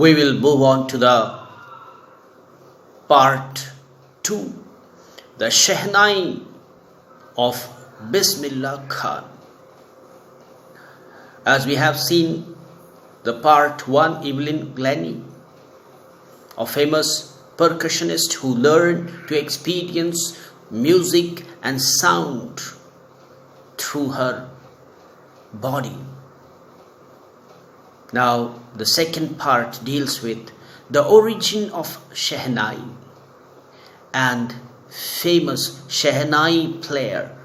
we will move on to the part 2, the Shehnai of Bismillah Khan. As we have seen the part 1, Evelyn Glennie, a famous percussionist who learned to experience music and sound through her body. Now the second part deals with the origin of Shehnai and famous Shehnai player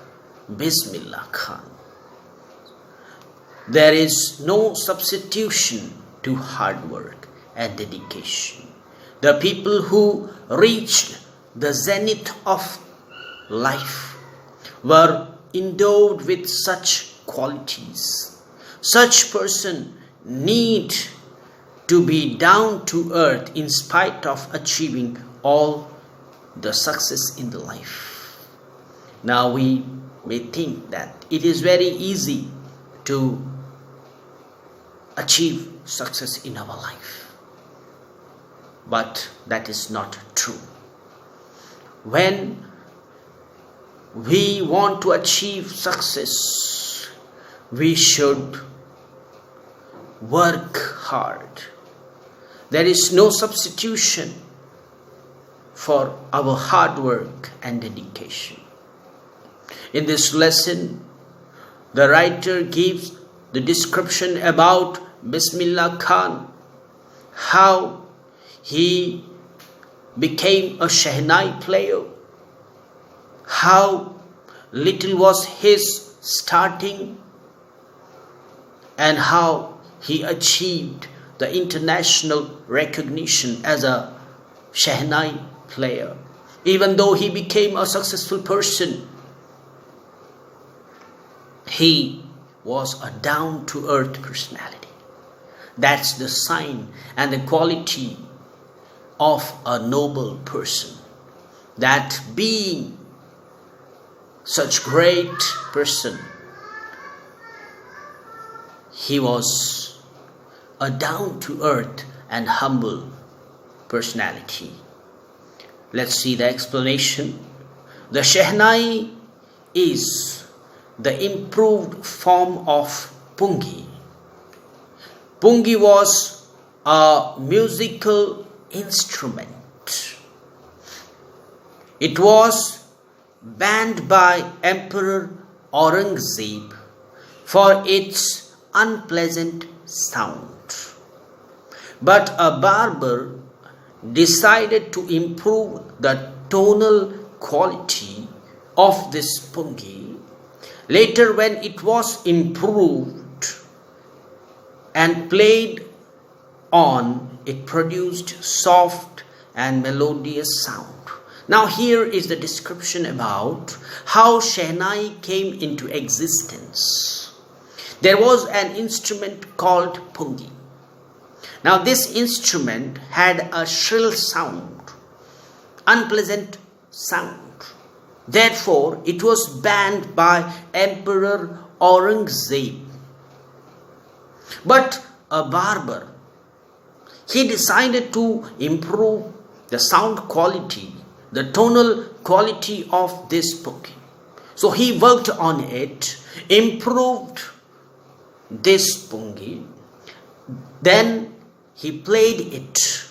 Bismillah Khan. There is no substitution to hard work and dedication. The people who reached the zenith of life were endowed with such qualities. Such person need to be down to earth in spite of achieving all the success in the life. Now we may think that it is very easy to achieve success in our life, but that is not true. When we want to achieve success, we should work hard. There is no substitution for our hard work and dedication. In this lesson, the writer gives the description about Bismillah Khan, how he became a Shehnai player, how little was his starting, and how he achieved the international recognition as a Shehnai player. Even though he became a successful person, he was a down-to-earth personality. That's the sign and the quality of a noble person. That being such great person, he was a down-to-earth and humble personality. Let's see the explanation. The Shehnai is the improved form of Pungi. Pungi was a musical instrument. It was banned by Emperor Aurangzeb for its unpleasant sound. But a barber decided to improve the tonal quality of this Pungi. Later, when it was improved and played on, it produced soft and melodious sound. Now here is the description about how Shehnai came into existence. There was an instrument called Pungi. Now this instrument had a shrill sound, unpleasant sound. Therefore, it was banned by Emperor Aurangzeb. But a barber, he decided to improve the sound quality, the tonal quality of this Pungi. So he worked on it, improved this Pungi, then he played it.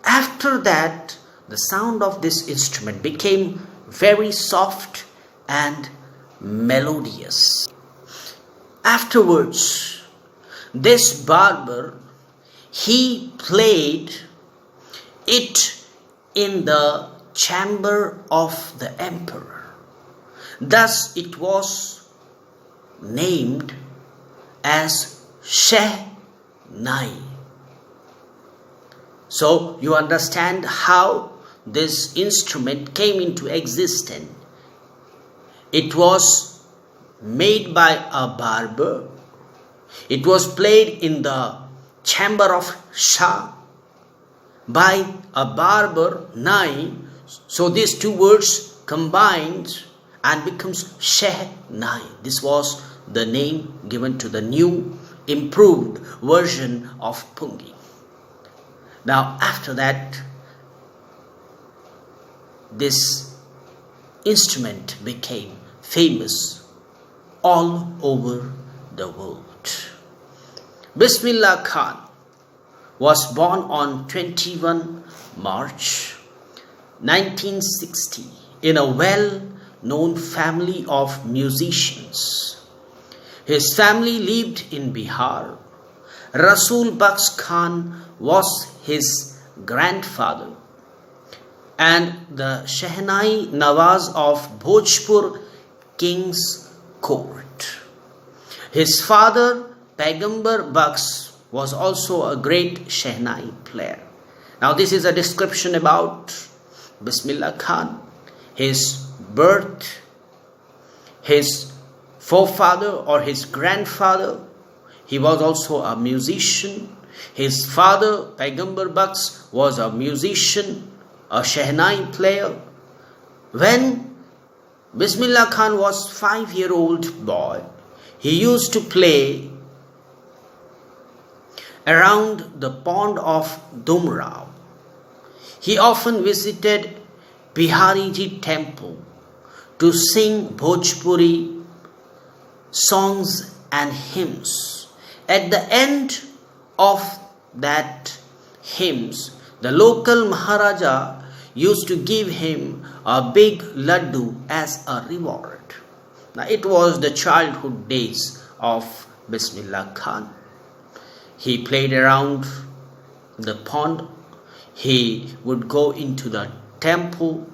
After that, the sound of this instrument became very soft and melodious. Afterwards, this barber, he played it in the chamber of the emperor. Thus it was named as Shehnai. So you understand how this instrument came into existence. It was made by a barber. It was played in the chamber of Shah by a barber, Nai. So these two words combined and becomes Shehnai. This was the name given to the new improved version of Pungi. Now after that, this instrument became famous all over the world. Bismillah Khan was born on 21 March 1960 in a well-known family of musicians. His family lived in Bihar. Rasul Bakhsh Khan was his grandfather and the Shehnai Nawaz of Bhojpur King's court. His father, Paigambar Bakhsh, was also a great Shehnai player. Now this is a description about Bismillah Khan, his birth, his forefather or his grandfather. He was also a musician. His father, Paigambar Bakhsh, was a musician, a Shehnai player. When Bismillah Khan was 5-year-old boy, he used to play around the pond of Dumrao. He often visited Bihariji temple to sing Bhojpuri songs and hymns. At the end of that hymns, the local Maharaja used to give him a big laddu as a reward. Now it was the childhood days of Bismillah Khan. He played around the pond. He would go into the temple.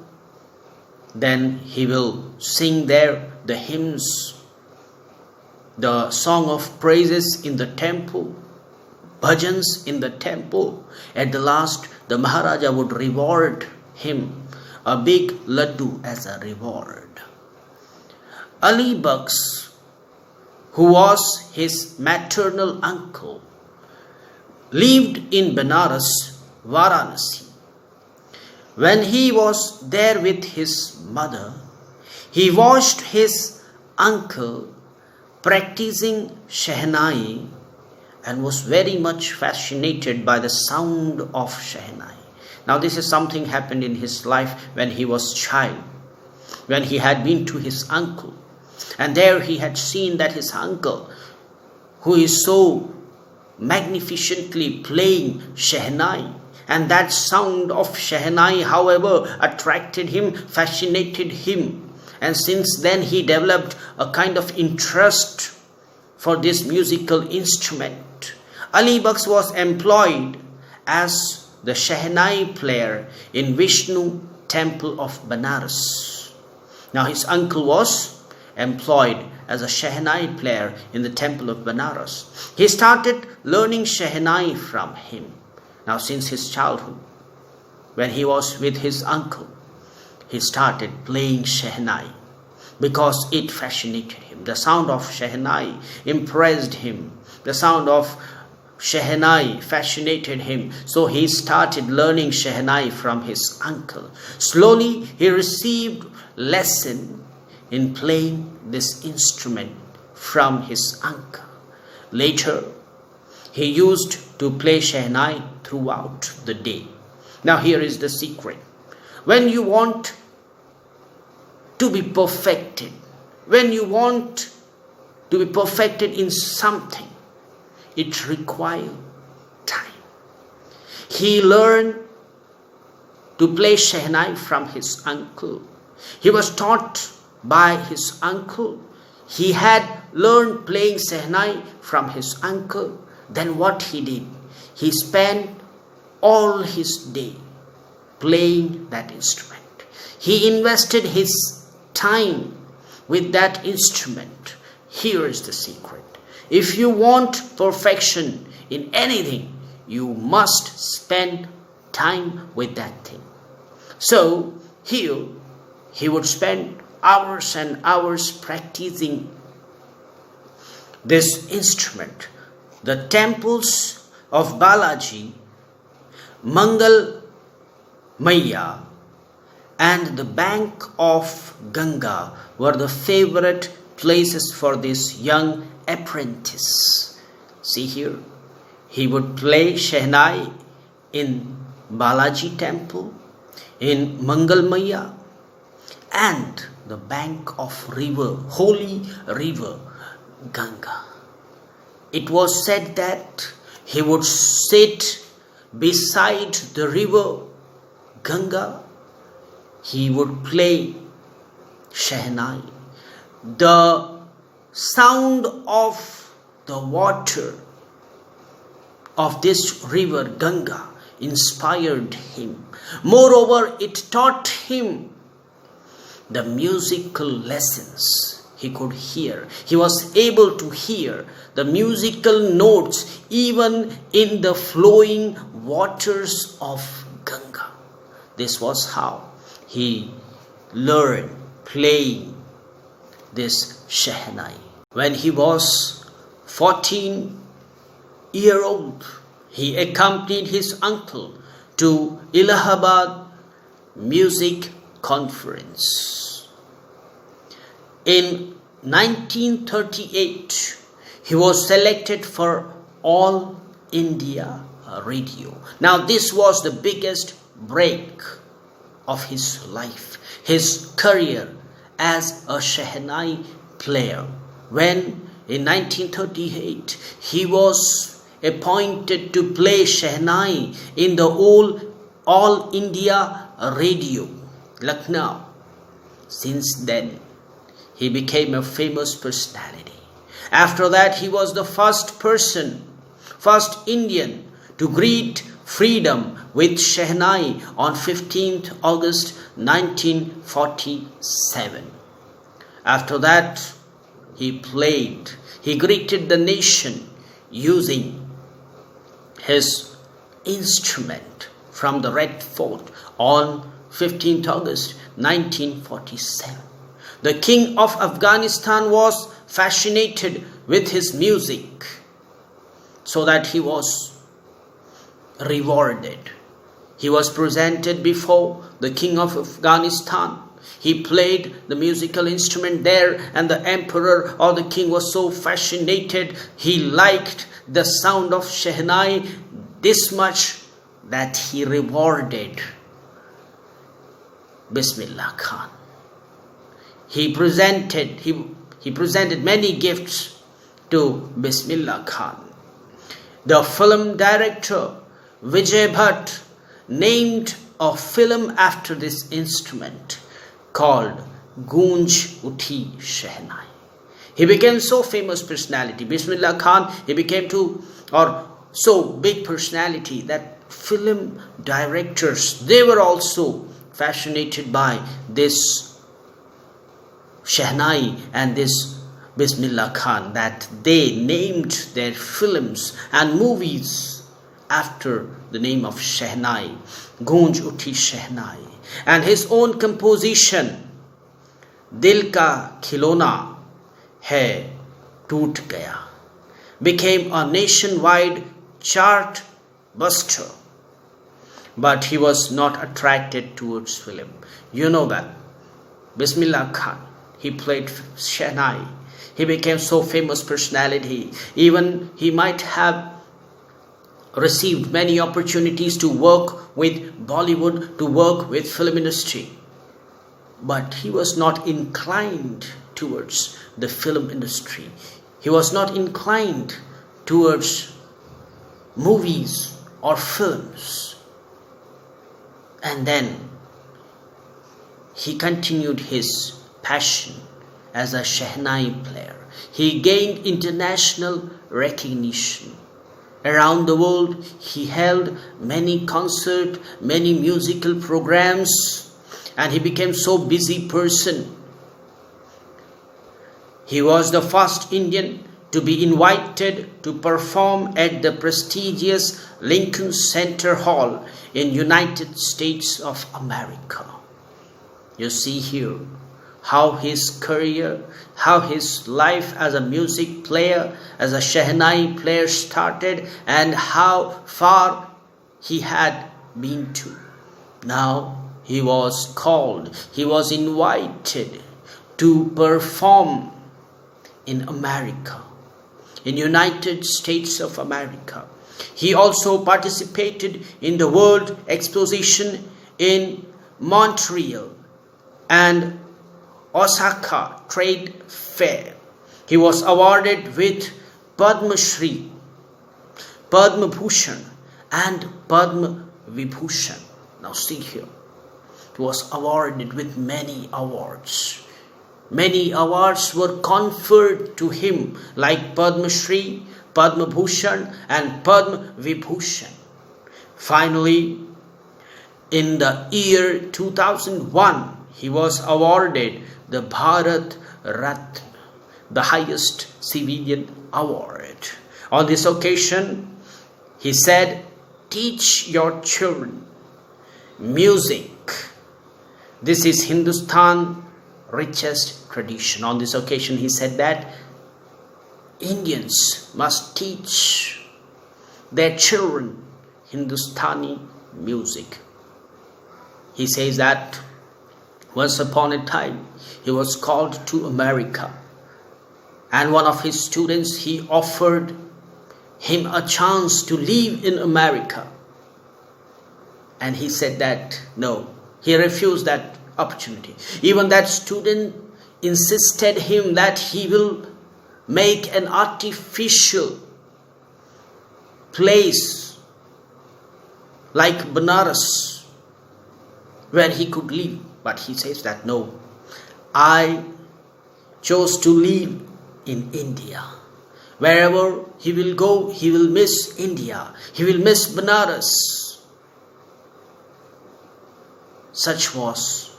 Then he will sing there the hymns, the song of praises in the temple, bhajans in the temple. At the last, the Maharaja would reward him a big laddu as a reward. Ali Bakhsh, who was his maternal uncle, lived in Benares, Varanasi. When he was there with his mother, he watched his uncle practicing Shehnai and was very much fascinated by the sound of Shehnai. Now this is something happened in his life when he was child, when he had been to his uncle, and there he had seen that his uncle, who is so magnificently playing Shehnai, and that sound of Shehnai, however, attracted him, fascinated him, and since then he developed a kind of interest for this musical instrument. Ali Bakhsh was employed as the Shehnai player in Vishnu temple of Benares. Now his uncle was employed as a Shehnai player in the temple of Benares. He started learning Shehnai from him. Now since his childhood, when he was with his uncle, he started playing Shehnai because it fascinated him. The sound of Shehnai impressed him. The sound of Shehnai fascinated him. So he started learning Shehnai from his uncle. Slowly he received lesson in playing this instrument from his uncle. Later, he used to play Shehnai throughout the day. Now here is the secret. When you want to be perfected, when you want to be perfected in something, it requires time. He learned to play Shehnai from his uncle. He was taught by his uncle. He had learned playing Shehnai from his uncle. Then what he did? He spent all his day playing that instrument. He invested his time with that instrument. Here is the secret. If you want perfection in anything, you must spend time with that thing. So here he would spend hours and hours practicing this instrument. The temples of Balaji, Mangal Maya, and the bank of Ganga were the favorite places for this young apprentice. See here, he would play Shehnai in Balaji temple, in Mangalmaya, and the bank of river, holy river Ganga. It was said that he would sit beside the river Ganga. He would play Shehnai. The sound of the water of this river Ganga inspired him. Moreover, it taught him the musical lessons he could hear. He was able to hear the musical notes even in the flowing waters of Ganga. This was how he learned playing this Shehnai. When he was 14-year-old, he accompanied his uncle to Allahabad music conference. In 1938, he was selected for All India Radio. Now this was the biggest break of his life, his career as a Shehnai player. When in 1938 he was appointed to play Shehnai in the All India Radio, Lucknow. Since then, he became a famous personality. After that, he was the first Indian to greet freedom with Shehnai on 15th August 1947. After that, he greeted the nation using his instrument from the Red Fort on 15th August 1947. The King of Afghanistan was fascinated with his music, so that he was rewarded. He was presented before the King of Afghanistan. He played the musical instrument there, and the emperor or the king was so fascinated. He liked the sound of Shehnai this much that he rewarded Bismillah Khan. He presented many gifts to Bismillah Khan. The film director Vijay Bhatt named a film after this instrument called Goonj Uthi Shehnai. He became so famous personality. Bismillah Khan, he became so big personality that film directors, they were also fascinated by this Shehnai and this Bismillah Khan, that they named their films and movies after the name of Shehnai, Goonj Uthi Shehnai. And his own composition, Dil Ka Khilona Hai Toot Gaya, became a nationwide chart buster. But he was not attracted towards film. You know that. Bismillah Khan, he played Shehnai. He became so famous personality. Even he might have received many opportunities to work with Bollywood, to work with film industry. But he was not inclined towards the film industry. He was not inclined towards movies or films. And then he continued his passion as a Shehnai player. He gained international recognition. Around the world, he held many concerts, many musical programs, and he became so busy person. He was the first Indian to be invited to perform at the prestigious Lincoln Center Hall in United States of America. You see here how his career, how his life as a music player, as a Shehnai player started, and how far he had been to. Now he was called, he was invited to perform in America, in United States of America. He also participated in the World Exposition in Montreal and Osaka Trade Fair. He was awarded with Padma Shri, Padma Bhushan and Padma Vibhushan. Now see here, he was awarded with many awards. Many awards were conferred to him like Padma Shri, Padma Bhushan and Padma Vibhushan. Finally, in the year 2001, he was awarded the Bharat Ratna, the highest civilian award. On this occasion, he said, "Teach your children music. This is Hindustan's richest tradition." On this occasion, he said that Indians must teach their children Hindustani music. He says that once upon a time, he was called to America, and one of his students, he offered him a chance to live in America. And he said that no, he refused that opportunity. Even that student insisted him that he will make an artificial place like Benares where he could live. But he says that no, I chose to live in India. Wherever he will go, he will miss India. He will miss Benares. Such was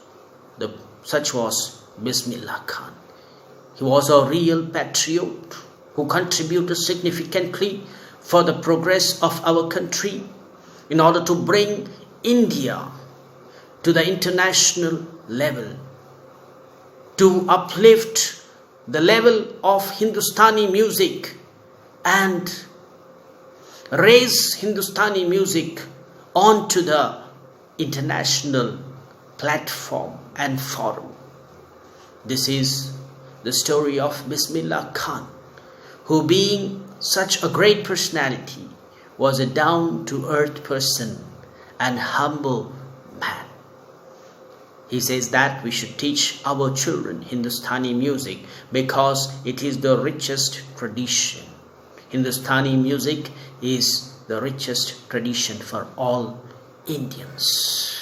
Bismillah Khan. He was a real patriot who contributed significantly for the progress of our country in order to bring India to the international level, to uplift the level of Hindustani music and raise Hindustani music onto the international platform and forum. This is the story of Bismillah Khan, who being such a great personality was a down-to-earth person and humble man. He says that we should teach our children Hindustani music because it is the richest tradition. Hindustani music is the richest tradition for all Indians.